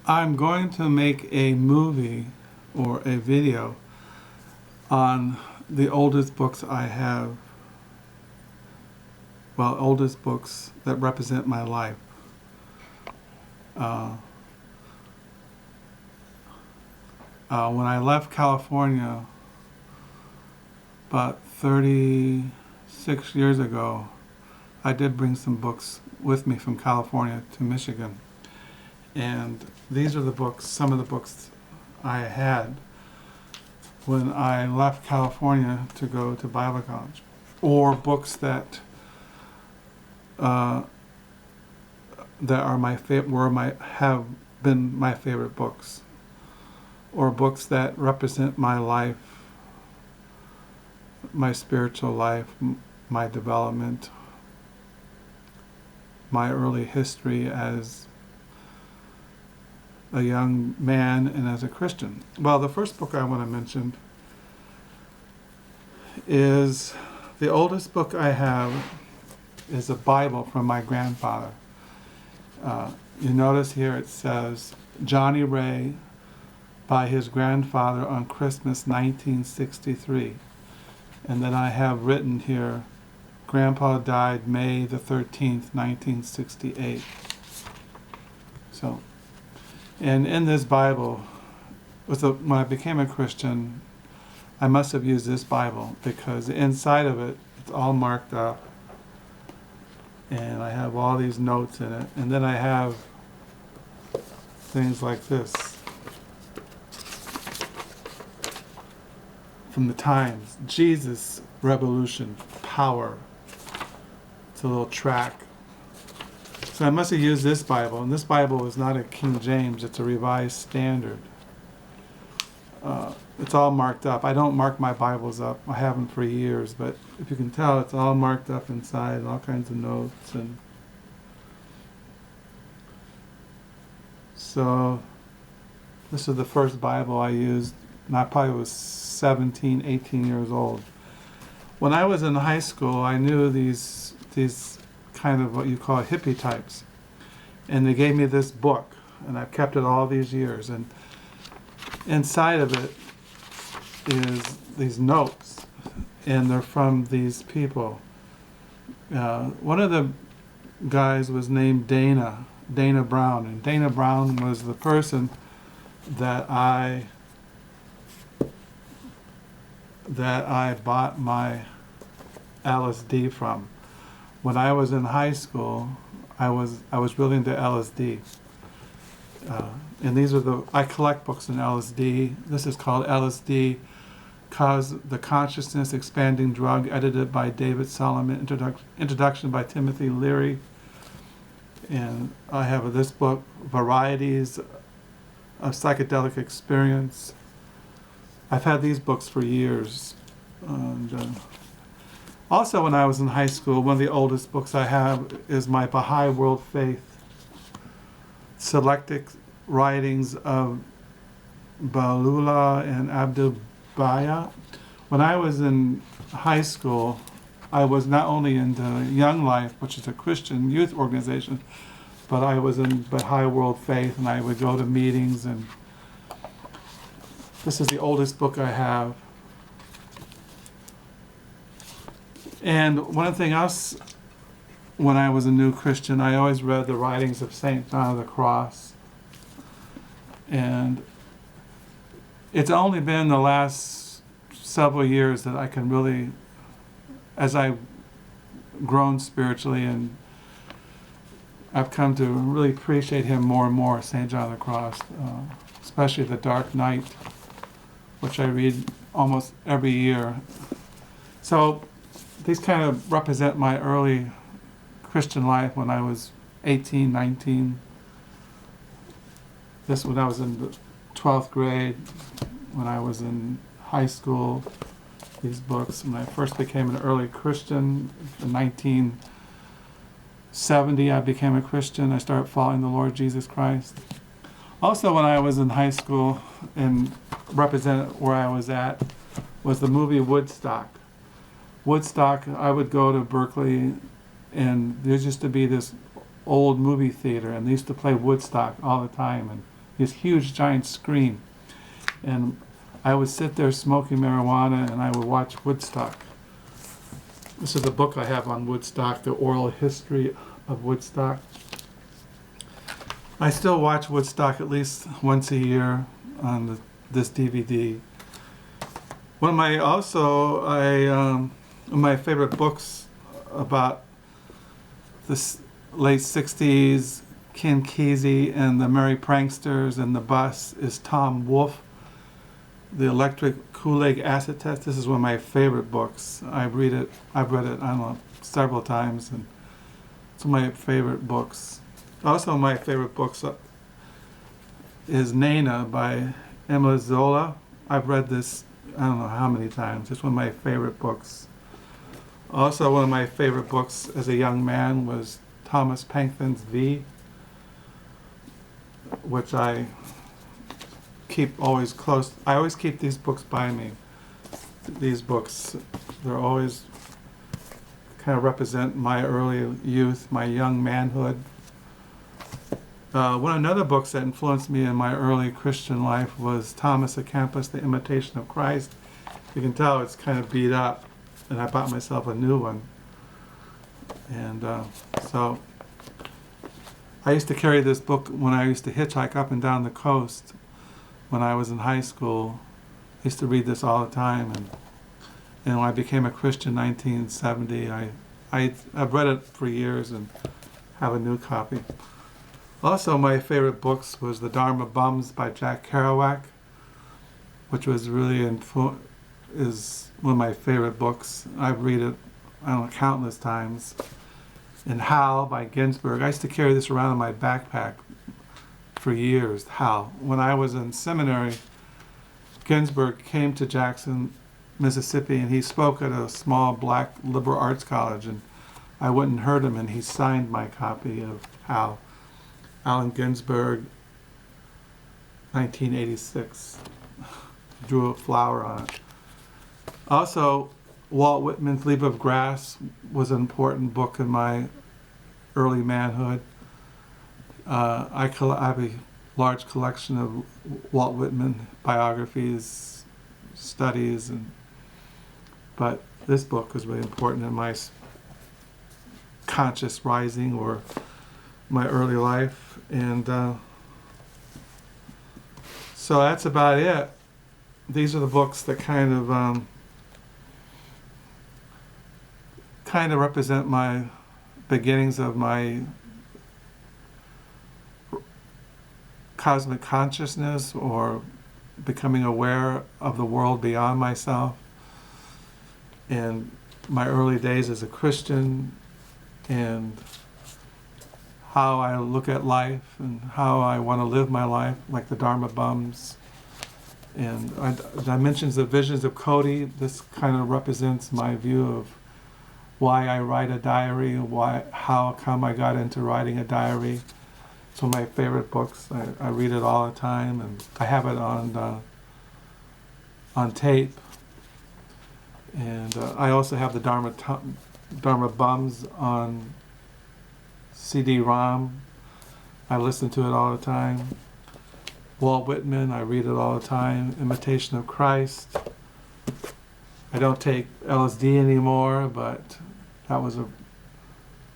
I'm going to make a movie or a video on the oldest books I have, well, oldest books that represent my life. When I left California about 36 years ago, I did bring some books with me from California to Michigan. And these are the books, some of the books I had when I left California to go to Bible college, or books that are have been my favorite books, or books that represent my life, my spiritual life, my development, my early history as a young man and as a Christian. Well, the first book I want to mention is the oldest book I have is a Bible from my grandfather. You notice here it says Johnny Ray by his grandfather on Christmas 1963. And then I have written here, Grandpa died May the 13th, 1968. So, and in this Bible, when I became a Christian, I must have used this Bible because inside of it, it's all marked up. And I have all these notes in it. And then I have things like this from the Times. Jesus, Revolution, Power. It's a little track. So I must have used this Bible, and this Bible is not a King James, it's a Revised Standard. It's all marked up. I don't mark my Bibles up. I haven't for years, but if you can tell, it's all marked up inside, all kinds of notes. And so this is the first Bible I used, and I probably was 17, 18 years old. When I was in high school, I knew these kind of what you call hippie types. And they gave me this book, and I've kept it all these years. And inside of it is these notes, and they're from these people. One of the guys was named Dana Brown, and Dana Brown was the person that I bought my LSD from. When I was in high school, I was really into LSD. And these are I collect books on LSD. This is called LSD, the Consciousness Expanding Drug, edited by David Solomon, introduction by Timothy Leary. And I have this book, Varieties of Psychedelic Experience. I've had these books for years. And, also, when I was in high school, one of the oldest books I have is my Bahai World Faith, Selected Writings of Baha'u'llah and Abdul-Baha. When I was in high school, I was not only into Young Life, which is a Christian youth organization, but I was in Bahai World Faith, and I would go to meetings, and this is the oldest book I have. And one thing else, when I was a new Christian, I always read the writings of St. John of the Cross. And it's only been the last several years that I can really, as I've grown spiritually, and I've come to really appreciate him more and more, St. John of the Cross, especially The Dark Night, which I read almost every year. So these kind of represent my early Christian life when I was 18, 19. This when I was in the 12th grade, when I was in high school, these books. When I first became an early Christian in 1970, I became a Christian. I started following the Lord Jesus Christ. Also, when I was in high school and represented where I was at, was the movie Woodstock. Woodstock, I would go to Berkeley, and there used to be this old movie theater, and they used to play Woodstock all the time, and this huge giant screen. And I would sit there smoking marijuana and I would watch Woodstock. This is the book I have on Woodstock, the oral history of Woodstock. I still watch Woodstock at least once a year on this DVD. One of my favorite books about the late 60s, Ken Kesey and the Merry Pranksters and the Bus is Tom Wolfe, The Electric Kool-Aid Acid Test. This is one of my favorite books. I've read it, I don't know, several times, and it's one of my favorite books. Also, my favorite books is Nana by Emile Zola. I've read this, I don't know how many times. It's one of my favorite books. Also, one of my favorite books as a young man was Thomas Pynchon's V, which I keep always close. I always keep these books by me. These books, they're always kind of represent my early youth, my young manhood. One of the other books that influenced me in my early Christian life was Thomas Kempis, The Imitation of Christ. You can tell it's kind of beat up, and I bought myself a new one. And so I used to carry this book when I used to hitchhike up and down the coast when I was in high school. I used to read this all the time, and when I became a Christian in 1970, I've read it for years and have a new copy. Also, my favorite books was The Dharma Bums by Jack Kerouac, which was really is one of my favorite books. I've read it, I don't know, countless times. And Howl by Ginsberg. I used to carry this around in my backpack for years, Howl. When I was in seminary, Ginsberg came to Jackson, Mississippi, and he spoke at a small black liberal arts college, and I went and heard him, and he signed my copy of Howl. Allen Ginsberg, 1986. Drew a flower on it. Also, Walt Whitman's Leaf of Grass was an important book in my early manhood. I have a large collection of Walt Whitman biographies, studies, but this book was really important in my conscious rising or my early life. And so that's about it. These are the books that kind of represent my beginnings of my cosmic consciousness or becoming aware of the world beyond myself, and my early days as a Christian, and how I look at life and how I want to live my life, like the Dharma Bums. And Dimensions of Visions of Cody, this kind of represents my view of why I write a diary, how come I got into writing a diary. It's one of my favorite books. I read it all the time, and I have it on tape. And I also have the Dharma Bums on CD-ROM. I listen to it all the time. Walt Whitman, I read it all the time. Imitation of Christ. I don't take LSD anymore, but that was a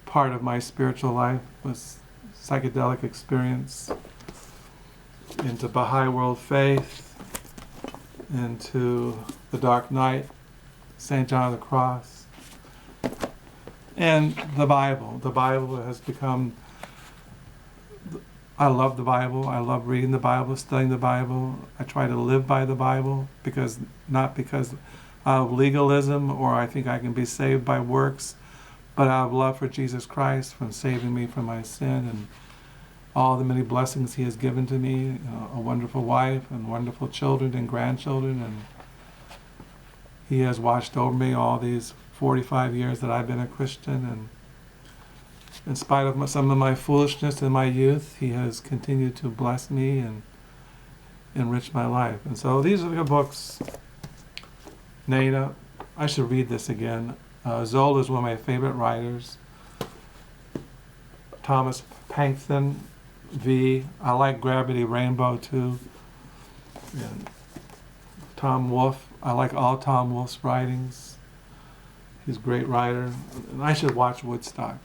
part of my spiritual life, was psychedelic experience. Into Bahai world faith, into the Dark Knight, St. John of the Cross, and the Bible. The Bible has become, I love the Bible. I love reading the Bible, studying the Bible. I try to live by the Bible, not because of legalism or I think I can be saved by works, but out of love for Jesus Christ, from saving me from my sin and all the many blessings he has given to me, a wonderful wife and wonderful children and grandchildren, and he has watched over me all these 45 years that I've been a Christian, and in spite of some of my foolishness in my youth, he has continued to bless me and enrich my life. And so these are the books. Nana, I should read this again. Zola is one of my favorite writers. Thomas Pynchon, V. I like Gravity Rainbow too. And Tom Wolfe. I like all Tom Wolfe's writings. He's a great writer. And I should watch Woodstock.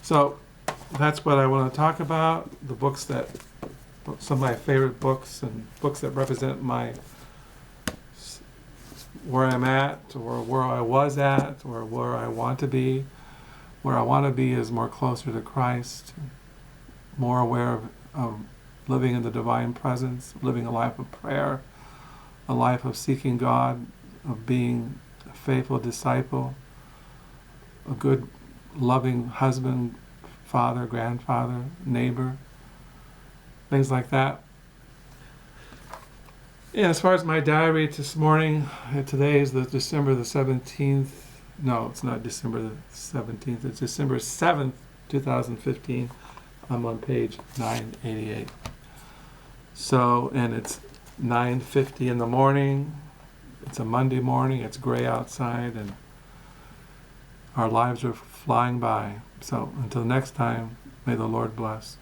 So that's what I want to talk about. The books that, some of my favorite books and books that represent my, where I'm at, or where I was at, or where I want to be. Where I want to be is more closer to Christ, more aware of living in the divine presence, living a life of prayer, a life of seeking God, of being a faithful disciple, a good, loving husband, father, grandfather, neighbor, things like that. Yeah, as far as my diary this morning, today is the December the 17th. No, it's not December the 17th. It's December 7th, 2015. I'm on page 988. So, and it's 9:50 in the morning. It's a Monday morning. It's gray outside, and our lives are flying by. So, until next time, may the Lord bless.